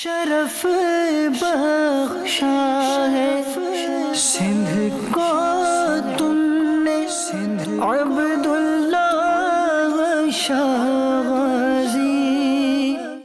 شرف بخشا ہے سندھ کو تم نے عبداللہ شاہ غازی۔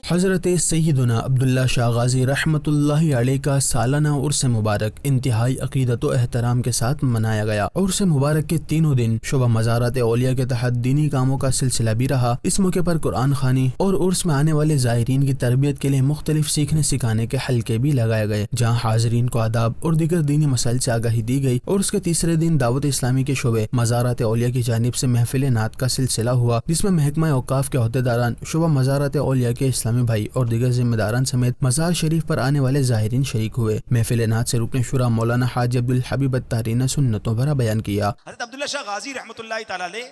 حضرت سیدنا عبداللہ شاہ غازی رحمۃ اللہ علیہ کا سالانہ عرس مبارک انتہائی عقیدت و احترام کے ساتھ منایا گیا۔ عرس مبارک کے تینوں دن شعبہ مزارات اولیاء کے تحت دینی کاموں کا سلسلہ بھی رہا۔ اس موقع پر قرآن خوانی اور عرس میں آنے والے زائرین کی تربیت کے لیے مختلف سیکھنے سکھانے کے حلقے بھی لگائے گئے، جہاں حاضرین کو آداب اور دیگر دینی مسائل سے آگاہی دی گئی۔ اور اس کے تیسرے دن دعوت اسلامی کے شعبے مزارات اولیاء کی جانب سے محفل نعت کا سلسلہ ہوا، جس میں محکمہ اوقاف کے عہدیداران، شعبہ مزارات اولیاء کے اسلامی بھائی اور دیگر ذمہ داران سمیت مزار شریف پر آنے والے زائرین شریک ہوئے۔ محفل نعت سے رکن شورا مولانا حاجی عبدالحبیب الطاہری نے سنتوں بھرا بیان کیا۔ حضرت عبداللہ شاہ غازی رحمۃ اللہ تعالی علیہ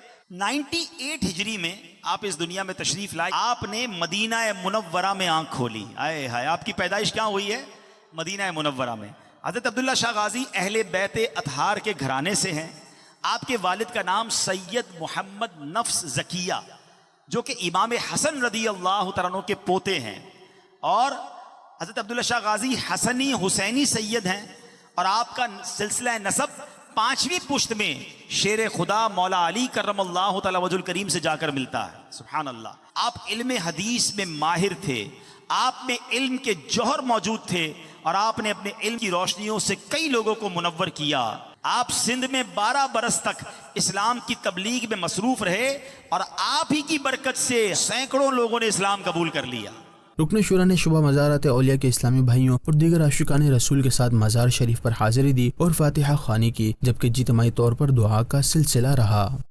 98 ہجری میں آپ اس دنیا میں تشریف لائے۔ آپ نے مدینہ منورہ میں آنکھ کھولی۔ آئے ہائے، آپ کی پیدائش کہاں ہوئی ہے؟ مدینہ منورہ میں۔ حضرت عبداللہ شاہ غازی اہل بیت اطہار کے گھرانے سے ہیں۔ آپ کے والد کا نام سید محمد نفس زکیہ، جو کہ امام حسن رضی اللہ تعالیٰ عنہ کے پوتے ہیں، اور حضرت عبداللہ شاہ غازی حسنی حسینی سید ہیں، اور آپ کا سلسلہ نسب 5ویں پشت میں شیر خدا مولا علی کرم اللہ تعالی وجہ الکریم سے جا کر ملتا ہے۔ سبحان اللہ۔ آپ علم حدیث میں ماہر تھے، آپ میں علم کے جوہر موجود تھے، اور آپ نے اپنے علم کی روشنیوں سے کئی لوگوں کو منور کیا۔ آپ سندھ میں 12 برس تک اسلام کی تبلیغ میں مصروف رہے، اور آپ ہی کی برکت سے سینکڑوں لوگوں نے اسلام قبول کر لیا۔ رکن شورا نے شعبہ مزارات اولیاء کے اسلامی بھائیوں اور دیگر عاشقان رسول کے ساتھ مزار شریف پر حاضری دی اور فاتحہ خوانی کی، جبکہ اجتماعی طور پر دعا کا سلسلہ رہا۔